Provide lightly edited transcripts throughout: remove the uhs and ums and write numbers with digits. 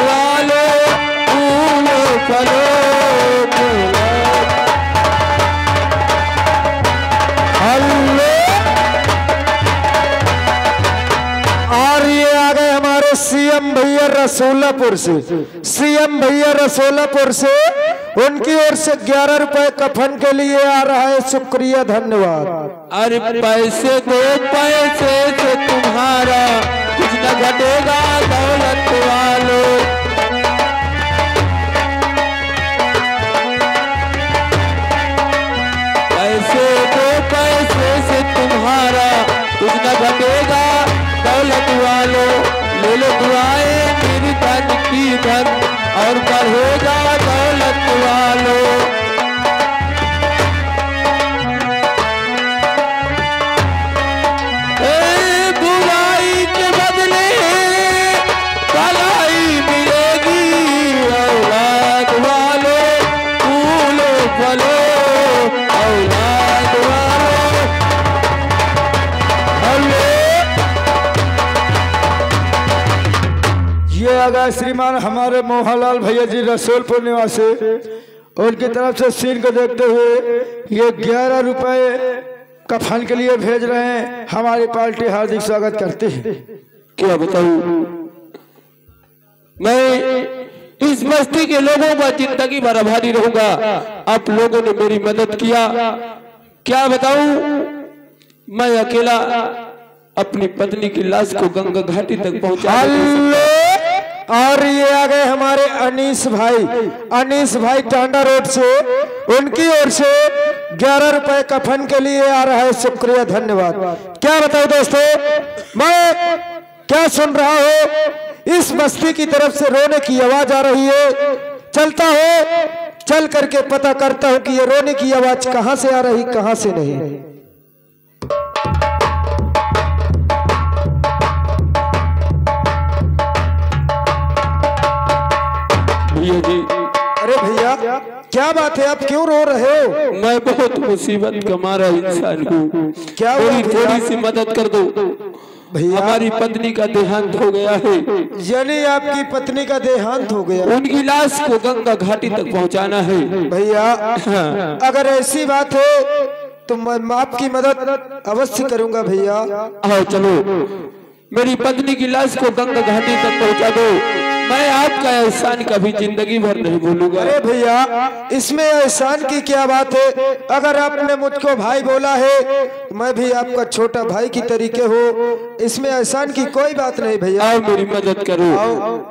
वालो फूलो फलो और ये आ गए हमारे सीएम भैया रसूलापुर से। सीएम भैया रसूलापुर से उनकी ओर से 11 रुपए कफन के लिए आ रहा है। शुक्रिया, धन्यवाद। अरे पैसे दो, पैसे से तुम्हारा कुछ न घटेगा दौलत वालो। पैसे दो, पैसे से तुम्हारा कुछ न घटेगा दौलत वालो। ले लो दुआएं मेरी धन की धन और बढ़ेगा दौलत वालो। बुराई के बदले भलाई मिलेगी औलाद वालो फूलो फलो औलाद वालो। ये आ गए श्रीमान हमारे मोहनलाल भैया जी रसूलपुर निवासी। उनकी तरफ से सीन को देखते हुए ये 11 रुपए कफन के लिए भेज रहे हैं। हमारी पार्टी हार्दिक स्वागत करती है। क्या बताऊं, मैं इस बस्ती के लोगों का जिंदगी भर आभारी रहूंगा। आप लोगों ने मेरी मदद किया। क्या बताऊं, मैं अकेला अपनी पत्नी की लाश को गंगा घाटी तक पहुंचा। और ये आ गए हमारे अनीस भाई टांडा रोड से। उनकी ओर से 11 रुपए कफन के लिए आ रहा है। शुक्रिया, धन्यवाद। क्या बताऊं दोस्तों, मैं क्या सुन रहा हूं, इस बस्ती की तरफ से रोने की आवाज आ रही है। चलता हो, चल करके पता करता हूं कि ये रोने की आवाज कहां से आ रही, कहां से नहीं। भैया जी, अरे भैया क्या बात है, आप क्यों रो रहे हो? मैं बहुत मुसीबत का मारा इंसान हूँ। क्या थोड़ी सी मदद कर दो भैया। हमारी पत्नी का देहांत हो गया है। यानी आपकी पत्नी का देहांत हो गया? उनकी लाश को गंगा घाटी तक पहुंचाना है। भैया अगर ऐसी बात है तो मैं आपकी मदद अवश्य करूंगा। भैया आओ चलो, मेरी पत्नी की लाश को गंगा घाटी तक पहुंचा दो। मैं आपका एहसान कभी जिंदगी भर नहीं भूलूंगा। अरे भैया इसमें एहसान की क्या बात है? अगर आपने मुझको भाई बोला है तो मैं भी आपका छोटा भाई की तरीके हो। इसमें एहसान की कोई बात नहीं भैया। आओ मेरी मदद करो। आओ।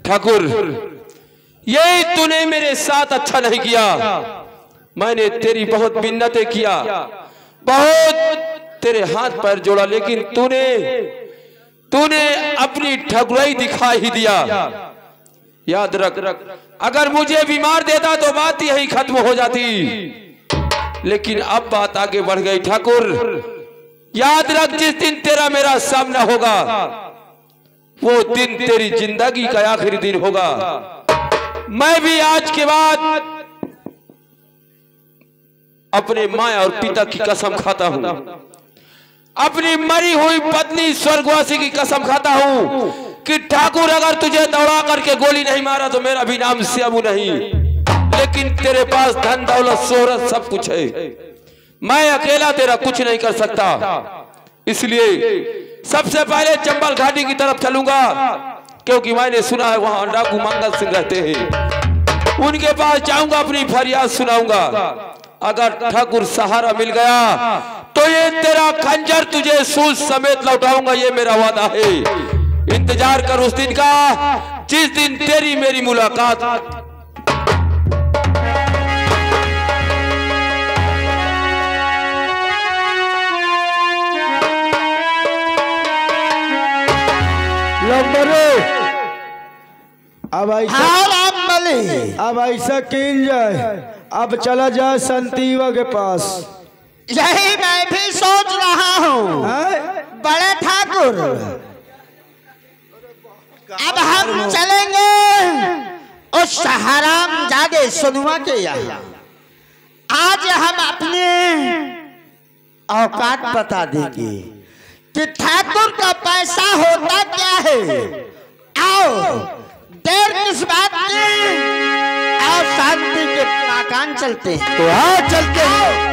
ठाकुर, ये तूने मेरे साथ अच्छा नहीं किया। मैंने तेरी बहुत मिन्नतें किया, बहुत तेरे हाथ पैर जोड़ा, लेकिन तूने अपनी ठगुराई दिखा ही दिया। याद रख, अगर मुझे बीमार देता तो बात यही खत्म हो जाती, लेकिन अब बात आगे बढ़ गई। ठाकुर याद रख, जिस दिन तेरा मेरा सामना होगा वो दिन तेरी जिंदगी का आखिरी दिन होगा। मैं भी आज के बाद अपने माँ और पिता की कसम खाता हूँ, अपनी मरी हुई पत्नी स्वर्गवासी की कसम खाता हूँ कि ठाकुर अगर तुझे दौड़ा करके गोली नहीं मारा तो मेरा भी नाम श्यामू नहीं, लेकिन तेरे पास धन दौलत शोहरत सब कुछ है। मैं अकेला तेरा कुछ नहीं कर सकता, इसलिए सबसे पहले चंबल घाटी की तरफ चलूंगा, क्योंकि मैंने सुना है वहां डाकू मंगल सिंह रहते हैं। उनके पास जाऊंगा, अपनी फरियाद सुनाऊंगा। अगर ठाकुर सहारा मिल गया तो ये तेरा खंजर तुझे सूज समेत लौटाऊंगा, ये मेरा वादा है। इंतजार कर उस दिन का जिस दिन तेरी मेरी मुलाकात। नंबर अब ऐसा हाँ राम बली। अब ऐसा किन जाए, अब चला जाए संतीवा के पास। यही मैं भी सोच रहा हूँ बड़े ठाकुर। अब हम चलेंगे उस हराम जादे सुनुआ के यहाँ। आज हम अपने औकात बता देंगे कि ठाकुर का पैसा होता क्या है। आओ देर किस बात की, आओ शांति के मकान चलते हैं। तो हाँ चलते हैं।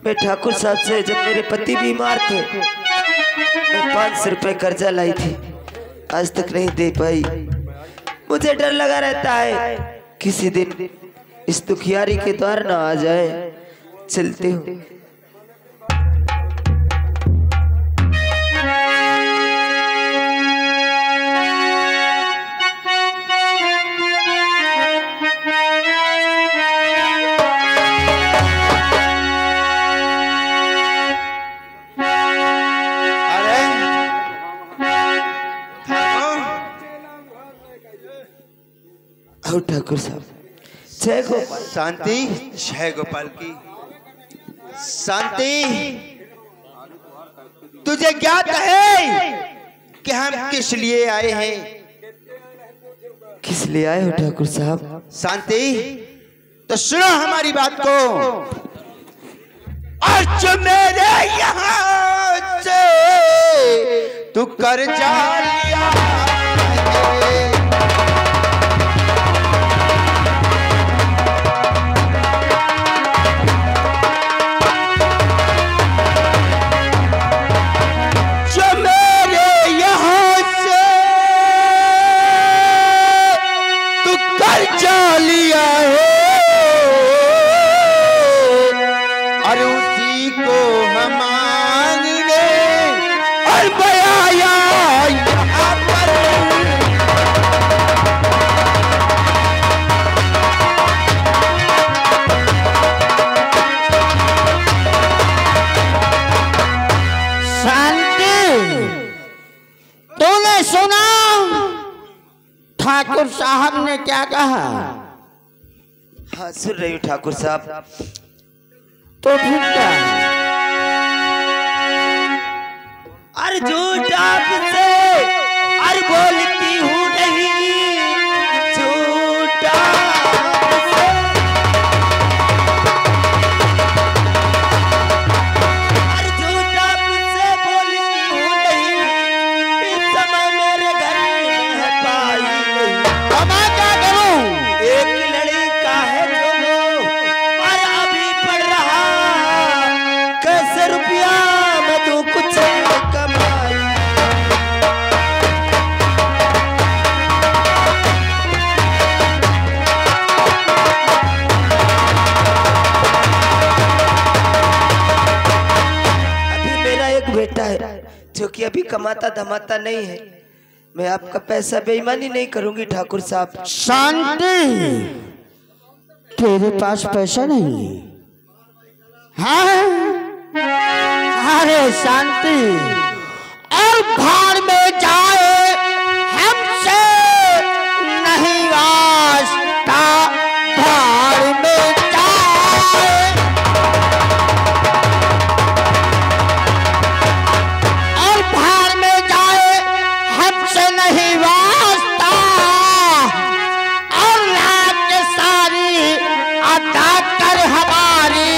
मैं ठाकुर साहब से जब मेरे पति बीमार थे मैं 500 रुपए कर्जा लाई थी, आज तक नहीं दे पाई। मुझे डर लगा रहता है किसी दिन इस दुखियारी के द्वार ना आ जाए। चलते हूँ। ठाकुर साहब जय गोपाल। शांति, जय गोपाल की शांति। तुझे ज्ञात है कि हम किस लिए आए हैं? किस लिए आए हो ठाकुर साहब? शांति तो सुनो हमारी बात को। आज मेरे यहाँ से तू कर्जा लिया है। ठाकुर साहब ने क्या कहा? हाँ सुन रही हूँ ठाकुर साहब। तो फिर क्या? अरे झूठ आपसे अरे बोलती हूँ नहीं, झूठा अरे झूठ आपसे बोलती हूँ नहीं। इस समय मेरे घर में है पाई नहीं। अब मैं क्या करूं? एक लड़का है जो और अभी पढ़ रहा, कैसे रुपया मैं दूं कुछ कमाई। अभी मेरा एक बेटा है जो कि अभी कमाता धमाता नहीं है। मैं आपका पैसा बेईमानी नहीं करूंगी ठाकुर साहब। शांति, तेरे पास पैसा नहीं है? अरे शांति, और भाड़ में जाए हमसे नहीं वास्ता। भाड़ में जाए और भाड़ में जाए हमसे नहीं वास्ता। और रात सारी अदा कर हमारी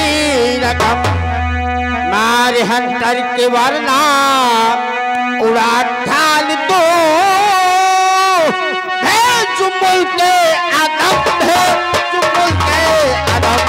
रकम मारे हंटर के वरना उड़ा ढाल दो। भेज मुल्के अदब, भेज मुल्के अदब।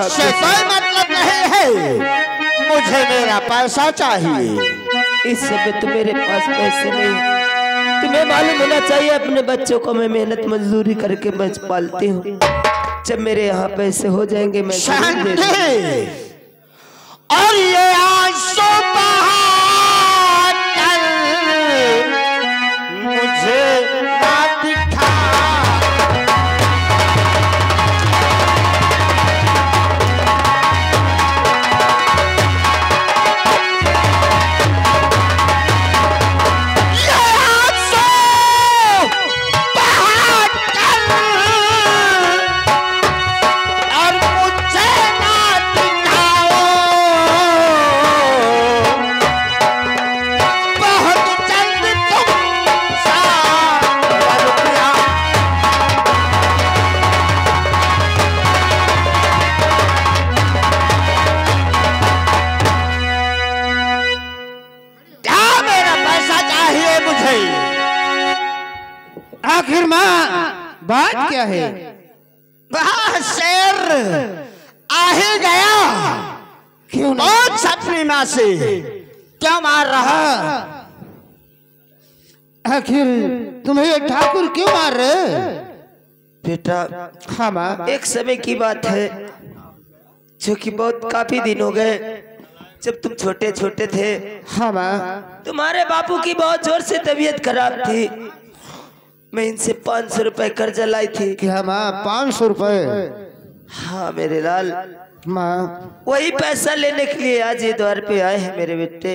उससे कोई मतलब नहीं है, मुझे मेरा पैसा चाहिए। इस समय तो मेरे पास पैसे नहीं। तुम्हें मालूम होना चाहिए अपने बच्चों को मैं मेहनत मजदूरी करके मैं पालती हूँ। जब मेरे यहाँ पैसे हो जाएंगे मैं जरूर दे दूंगी। और ये आंसू बहा कर मुझे ना दिखा। ये आंसू बहा कर और मुझे ना दिखाओ। बहुत जल्द तुम रुपया क्या मेरा पैसा चाहिए मुझे। आखिर माँ बात क्या है? वहाँ शेर आ ही गया। क्यों नहीं? बहुत अपनी माँ से क्यों मार रहा? आखिर तुम्हें ये ठाकुर क्यों मार रहे? बेटा हाँ माँ। एक समय की बात है जो कि बहुत काफी दिन हो गए। जब तुम छोटे छोटे थे हाँ माँ। तुम्हारे बापू की बहुत जोर से तबीयत खराब थी। मैं इनसे 500 रुपए कर्जा लाई थी। क्या माँ 500 रुपए? हाँ मेरे लाल, माँ वही पैसा लेने के लिए आज ये द्वार पे आए हैं मेरे बेटे।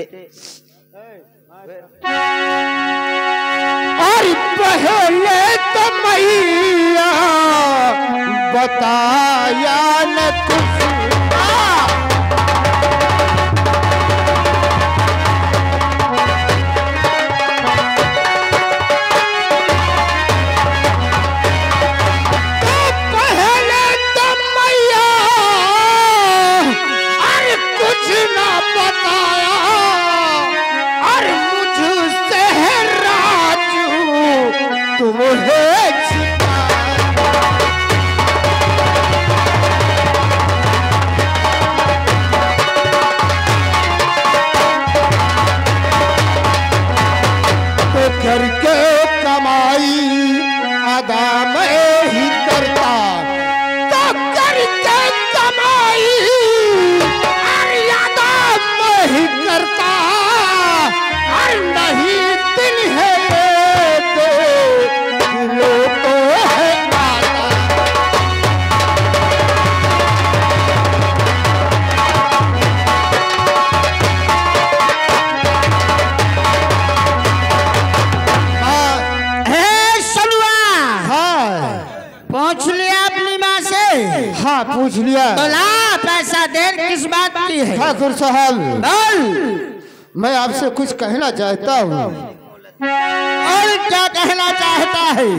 और पहले तो मैया बताया न कुछ। पहले तो मैया अरे कुछ ना बताया और मुझसे राजू तुम्हें तो करके कमाई अदा मैं ही करता। तो करके कमाई अरे अदा मैं ही करता। और नहीं दिन है दो किलो तो है आता। हे सलवा, हाँ पूछ लिया अपनी माँ से? हाँ पूछ लिया। बोला पैसा देर किस बात की है? ठाकुर साहब बोल। मैं आपसे कुछ कहना चाहता हूँ। और क्या कहना चाहता है?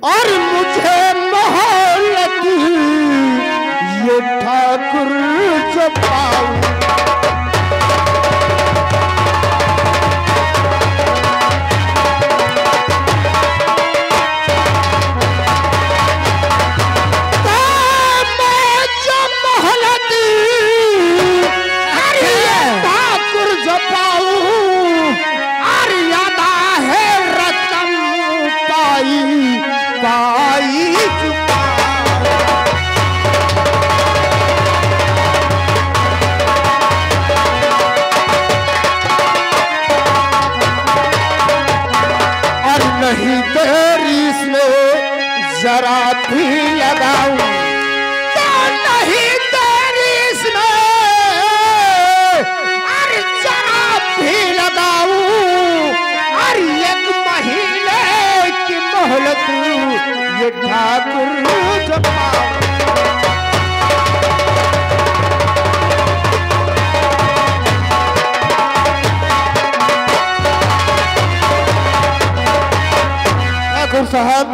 और मुझे मोहल्लत ये ठाकुर जो पाऊं। मैं जो मोहल्लत अरे ये ठाकुर जो पाऊं। और यादा है रकम पाई पाई चुका। और नहीं तेरी इसमें जरा भी लगाऊं। तो नहीं तेरी इसमें अरे जरा भी लगाऊं। और एक महीने की मोहलत ये ठाकुर जो पाऊं। ठाकुर साहब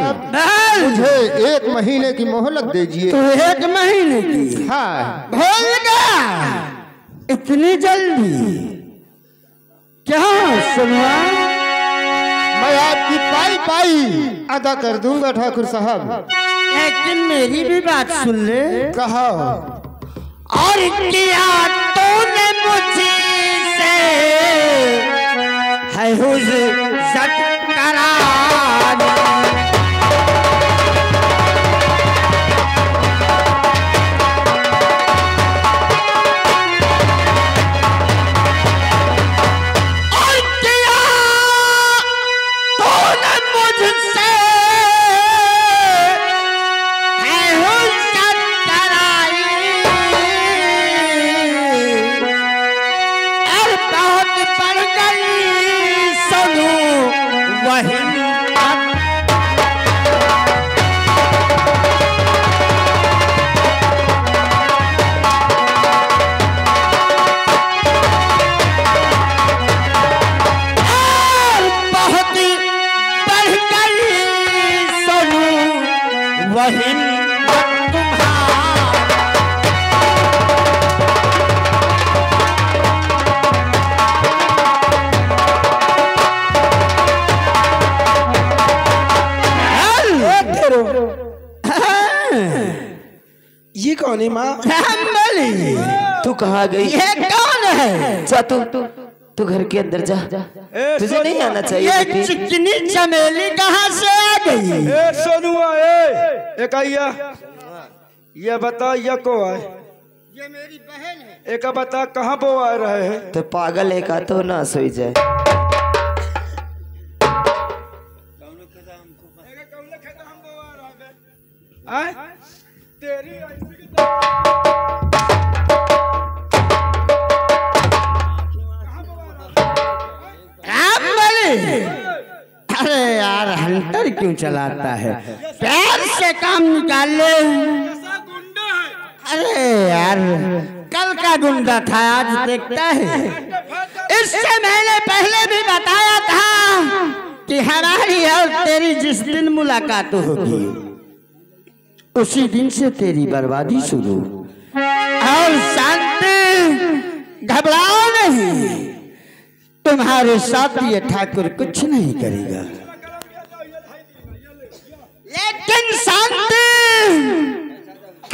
मुझे 1 महीने की मोहलत दीजिए। तो 1 महीने की? हाँ भूल गया इतनी जल्दी? क्या सुनवा? मैं आपकी पाई पाई अदा कर दूंगा ठाकुर साहब। लेकिन मेरी भी बात सुन ले। कहा और किया तूने मुझसे है हुज्जत कराना। और किया तूने मुझसे है हुज्जत कराई। और बहुत बढ़ गई सुनू वही वही ये कौन है माँ? तू कहाँ गई? ये कौन है? जा तू घर के अंदर जा। तुझे नहीं आना चाहिए ये बेटी। चिकनी चमेली कहाँ से आ गई? ए सोनुआ एक आइया, ये बता ये को है? ये मेरी बहन है। एक बता कहाँ वो आ रहे हैं? तो पागल है का तो ना सोई जाए। तेरी अरे यार हंटर क्यों चलाता है? प्यार से काम निकाल ले। अरे यार कल का गुंडा था आज देखता है। इससे मैंने पहले भी बताया था कि हमारी और तेरी जिस दिन मुलाकात होगी उसी दिन से तेरी बर्बादी शुरू। और शांति घबराओ नहीं, तुम्हारे साथ ये ठाकुर कुछ नहीं करेगा। लेकिन शांति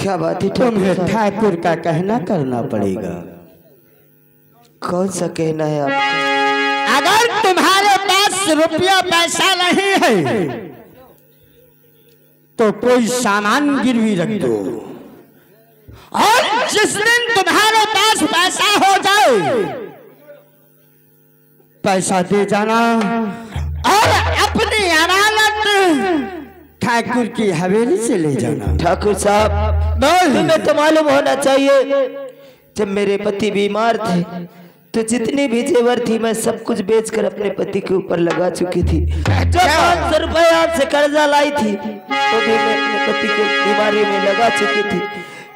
क्या बात है? तुम्हें ठाकुर का कहना करना पड़ेगा। कौन सा कहना है आपका? अगर तुम्हारे पास रुपया पैसा नहीं है तो कोई सामान गिरवी रख दो, और जिस दिन तुम्हारे पास पैसा हो जाए पैसा दे जाना और अपनी अमानत ठाकुर की हवेली से ले जाना। ठाकुर साहब तुम्हें तो मालूम होना चाहिए, जब मेरे पति बीमार थे तो जितनी भी जेवर थी मैं सब कुछ बेचकर अपने पति के ऊपर लगा चुकी थी। जो 500 रुपए आपसे कर्जा लाई थी तो भी मैं अपने पति को बीमारी में लगा चुकी थी।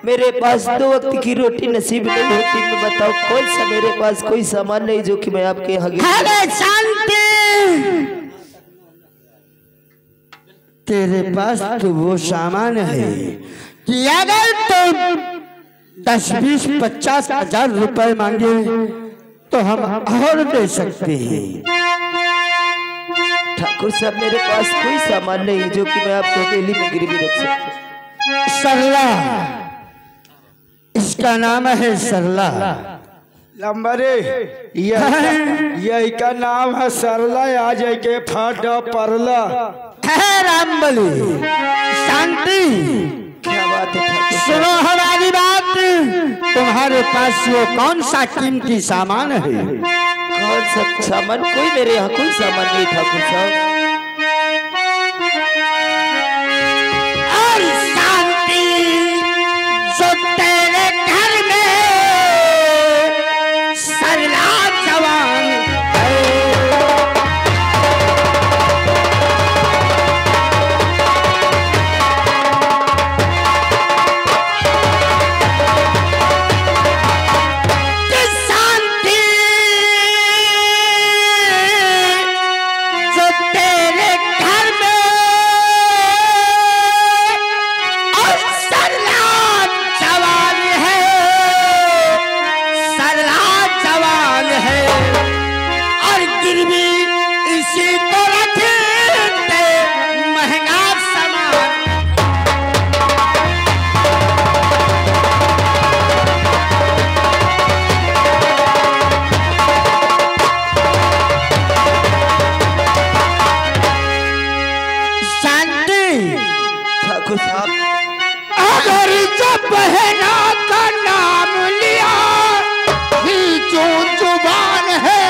मेरे पास 2 वक्त की रोटी नसीब नहीं होती। मैं बताओ कौन सा मेरे पास कोई सामान नहीं जो कि मैं आपके यहाँ शांति, तेरे पास तो वो सामान है कि अगर तुम 10, 20, 50 हजार रुपए मांगे तो हम और दे सकते हैं। ठाकुर साहब मेरे पास कोई सामान नहीं जो कि मैं आपको हवेली में गिरवी रख सकूं। सरला, इसका नाम है सरला। लंबरे यही का नाम है सरला। आ जाए के फाटा परला है रामबली। शांति क्या बात है ठाकुर? सुनो हमारी बात। तुम्हारे पास वो कौन सा कीमती सामान है? कौन सा सामान? कोई मेरे यहाँ कोई सामान नहीं ठाकुर साहब। और शांति जो तेरे घर में सरला जवान है। शांति जो बहना का नाम लिया खींचो जुबान है,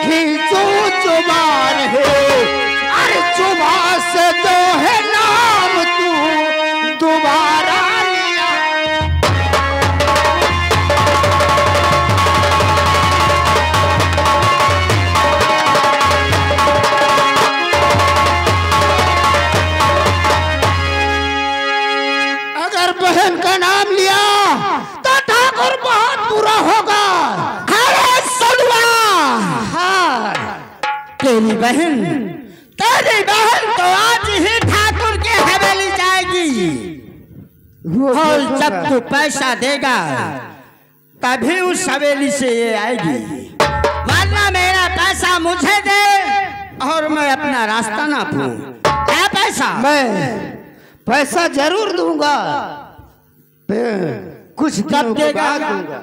खींचो जुबान है, अरे जुबान से जो है नाम तू दोबारा लिया। अगर बहन का नाम लिया तो ठाकुर बहुत बुरा होगा। अरे सलवा, हाँ तेरी बहन तो आज ही ठाकुर के हवेली जाएगी और जब तू पैसा देगा तभी उस हवेली से ये आएगी, वरना मेरा पैसा मुझे दे और मैं अपना रास्ता ना पाऊं। क्या पैसा? मैं पैसा जरूर दूंगा, कुछ कब देगा? दूंगा,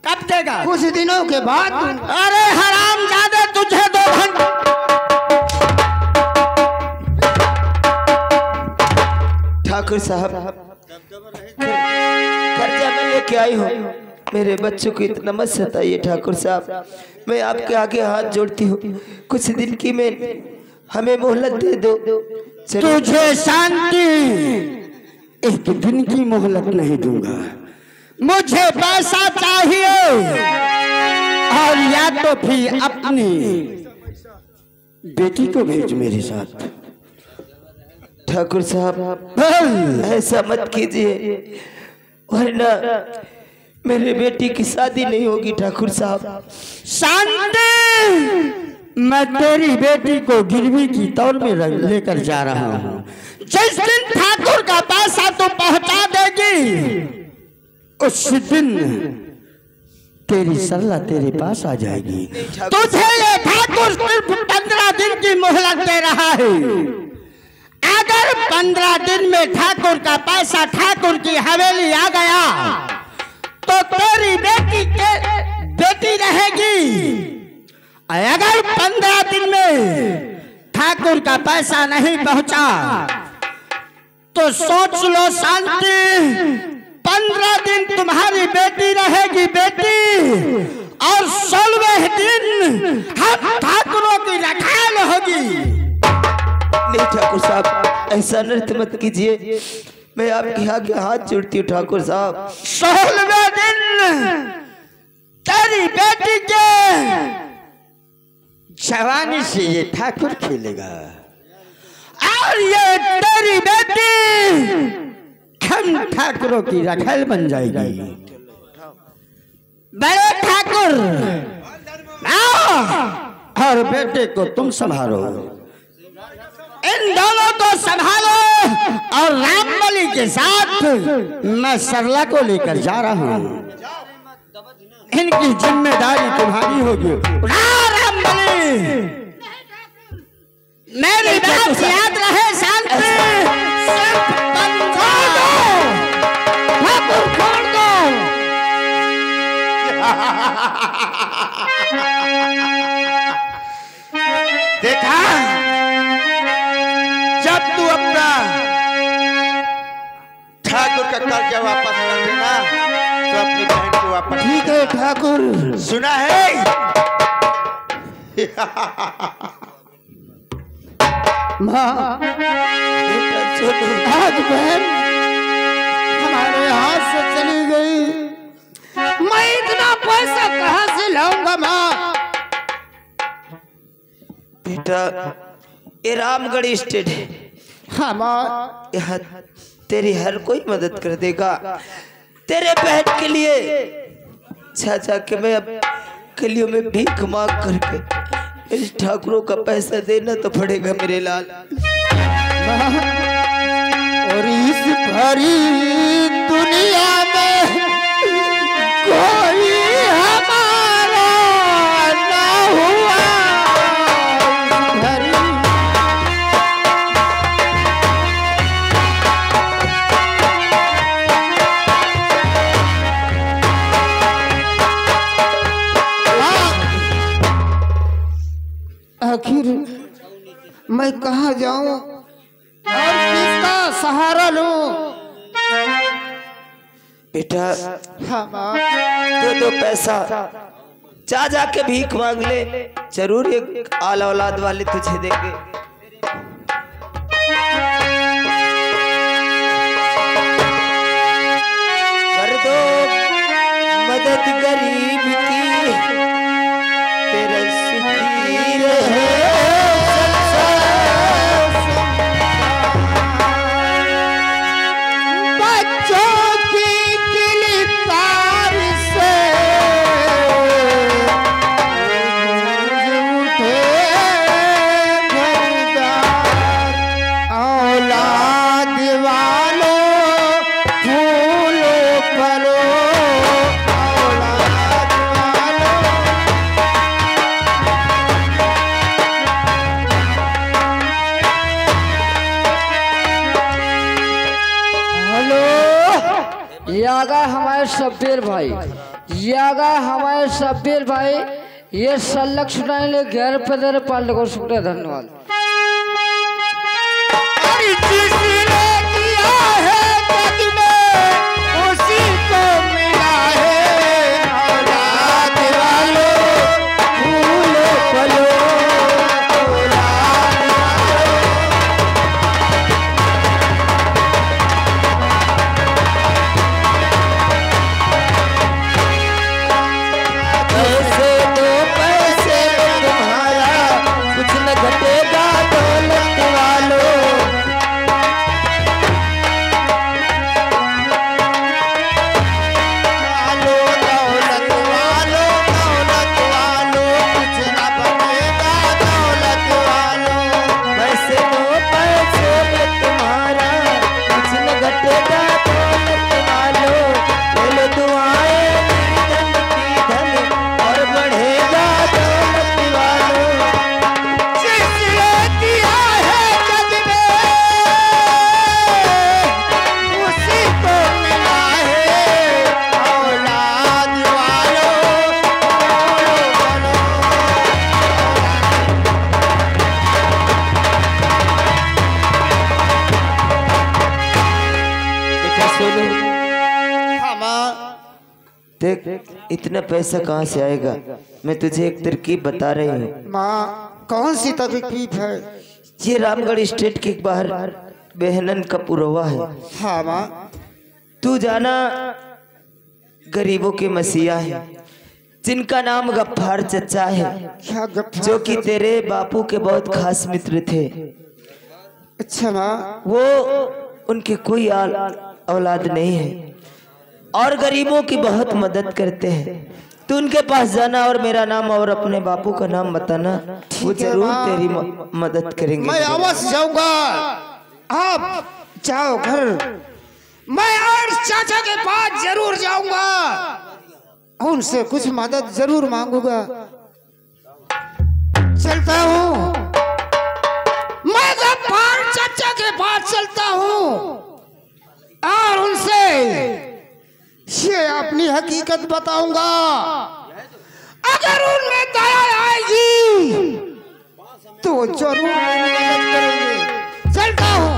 कब देगा? कुछ दिनों के बाद दूंगा। अरे हरामजादे, तुझे 2 घंटे। ठाकुर साहब कर्जा मैं लेके आई हूँ, मेरे बच्चों को इतना मत सताइए ठाकुर साहब, मैं आपके आगे हाथ जोड़ती हूँ, कुछ दिन की मैं हमें मोहलत दे दो। तुझे शांति, एक दिन की मोहलत नहीं दूंगा, मुझे पैसा चाहिए और या तो फिर अपनी बेटी को भेज मेरे साथ। ठाकुर साहब ऐसा मत कीजिए, वरना मेरे बेटी की शादी नहीं होगी। ठाकुर साहब शांति, मैं तेरी बेटी को गिरवी की तौर में लेकर जा रहा हूँ। जिस दिन ठाकुर का पैसा तो पहुंचा देगी उस दिन तेरी सरला तेरे पास आ जाएगी। तुझे ये ठाकुर सिर्फ 15 दिन की मोहलत दे रहा है। अगर 15 दिन में ठाकुर का पैसा ठाकुर की हवेली आ गया तो तेरी बेटी रहेगी। अगर 15 दिन में ठाकुर का पैसा नहीं पहुंचा तो सोच लो शांति, 15 दिन तुम्हारी बेटी रहेगी बेटी और 16वें दिन हम ठाकुरों की रखाल होगी। नहीं ठाकुर साहब, ऐसा नृत्य मत कीजिए, मैं आपके आगे हाथ जोड़ती हूँ। ठाकुर साहब 16वें दिन तेरी बेटी के जवानी से ये ठाकुर खेलेगा और ये तेरी बेटी हम ठाकुरों की रखैल बन जाएगी। बड़े ठाकुर और बेटे को तुम संभालो, इन दोनों को संभालो और रामबली के साथ मैं सरला को लेकर जा रहा हूँ। इनकी जिम्मेदारी तुम्हारी होगी। रामबली, मेरी बात याद रहे शांति, सिर्फ छोड़ दो ठाकुर, छोड़ दो। देखा, जब तू अपना ठाकुर का कर्जा वापस कर देना तो अपनी बहन को वापस। ठीक है ठाकुर। सुना है? माँ, आज बहन हमारे हाथ से चली गई, मैं इतना पैसा कहाँ से लाऊंगा माँ? बेटा, ये रामगढ़ स्टेट है, हाँ माँ, यहाँ तेरी हर कोई मदद कर देगा। तेरे बहन के लिए चाचा के मैं अब गलियों में भीख मांग करके इस ठाकुरों का पैसा देना तो पड़ेगा मेरे लाल। और इस भरी दुनिया में कोई हमारा ना हुआ। आखिर मैं कहाँ जाऊं और किसका सहारा लूं? बेटा हाँ माँ। दो पैसा जा जाके भीख मांग ले, जरूर एक आला औलाद वाले तुझे देंगे। कर दो मदद गरीब की, तेरा सुखी रहे बच्चों की गिरफ्तार से उठे घरदार, औलाद वालों फूलो फलो, औलाद वालों। हेलो, ये आ गए हमारे शब्बीर भाई, ये आ गए हमारे शब्बीर भाई। ये सल्लक सुनाएंगे 11 पाल को शुक्रिया धन्यवाद। अरे जिसने किया है जग में उसी को मिला है, औलाद वालों फूलो फलो, औलाद पैसे दो पैसे तुम्हारा, कुछ न घटेगा दौलत वालों। दौलत वालों, दौलत वालों, कुछ न बनेगा दौलत वालों। पैसे दो पैसे तुम्हारा, कुछ न घटेगा दौलत वालों। ले लो दुआएं धन की धन, और बढ़ेगा दौलत वालों। जिसने किया है जग में उसी को मिला है, औलाद वालों फूलो बेटा सोनू, फलो। हाँ माँ। देख इतना पैसा कहाँ से आएगा? मैं तुझे एक तरकीब बता रही हूँ। माँ कौन सी तरकीब है? ये रामगढ़ स्टेट के बाहर बेहनन का पुरवा है। हाँ माँ। तू जाना गरीबों के मसीहा है, जिनका नाम गफ्फार चचा है, क्या गप्पा? जो कि तेरे बापू के बहुत खास मित्र थे। अच्छा माँ। वो उनके कोई औलाद नहीं है और गरीबों की बहुत मदद करते हैं। तू उनके पास जाना और मेरा नाम और अपने बापू का नाम बताना, वो ठीक है जरूर माँ। तेरी मदद करेंगे। मैं अवश्य जाऊंगा। आप जाओ घर, मैं और चाचा के पास जरूर जाऊंगा, उनसे कुछ मदद जरूर मांगूंगा। चलता हूँ, मैं गफ्फार चाचा के पास चलता हूँ और उनसे ये अपनी हकीकत बताऊंगा। अगर उनमें दया आएगी तो जरूर मेरी मदद करेंगे। चलता हूँ।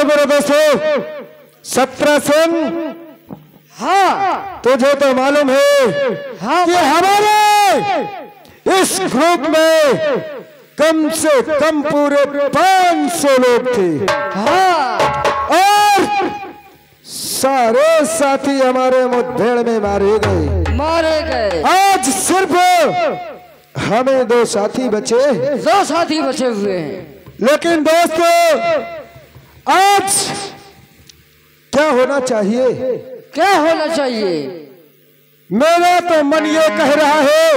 मेरे दोस्तों 17 सन। हाँ तुझे तो मालूम है हाँ कि हमारे इस ग्रुप में कम से कम पूरे 500 लोग थे। हाँ और सारे साथी हमारे मुठभेड़ में मारे गए। आज सिर्फ हमें 2 साथी बचे। 2 साथी बचे हुए हैं। लेकिन दोस्तों आज क्या होना चाहिए? क्या होना चाहिए? मेरा तो मन ये कह रहा है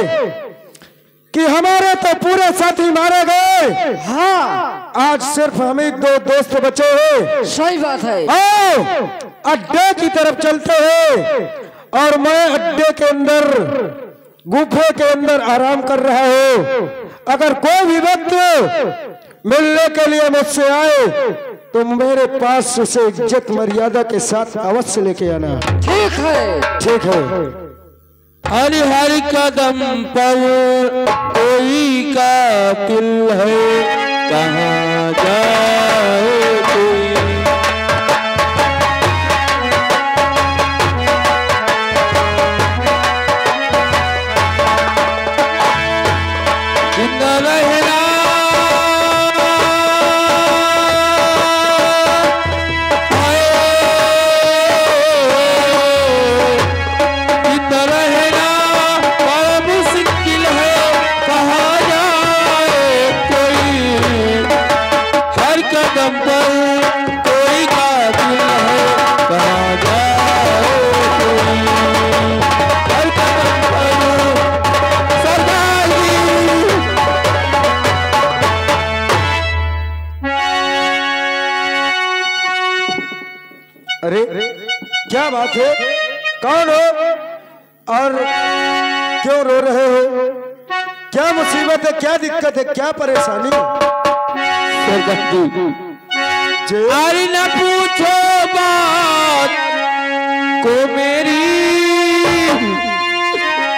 कि हमारे तो पूरे साथी मारे गए। हाँ, आज सिर्फ हमें 2 दोस्त बचे हैं। सही बात है। आओ अड्डे की तरफ चलते हैं और मैं अड्डे के अंदर गुफे के अंदर आराम कर रहा हूँ। अगर कोई भी व्यक्ति मिलने के लिए मुझसे आए तो मेरे पास उसे इज्जत मर्यादा के साथ अवश्य लेके आना। ठीक है, ठीक है। हर हर कदम पर कोई कातिल है, कहाँ जाए कोई। जिंदा रहना अरे क्या बात है? कौन हो और क्यों रो रहे हो? क्या मुसीबत है? क्या दिक्कत है? क्या परेशानी? अरे न पूछो बात को मेरी।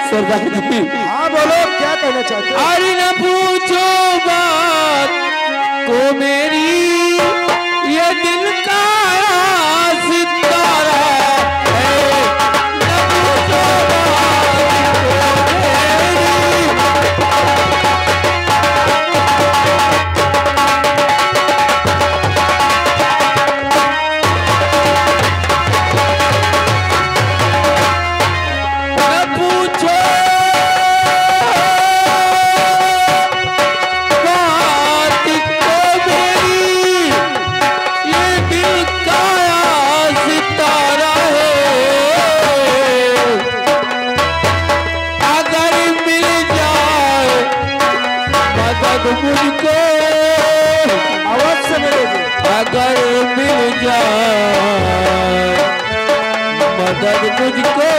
सरदार जी, हाँ बोलो, क्या कहना चाहते हो? अरे न पूछो बात को मेरी, ये दिल का सितारा है। न पूछो बात को मेरी। न पूछो बात को मेरी, ये दिल का सितारा है। अगर मिल जाए मदद मुझको, अवश्य मिलेगी। अगर मिल जाए मदद मुझको,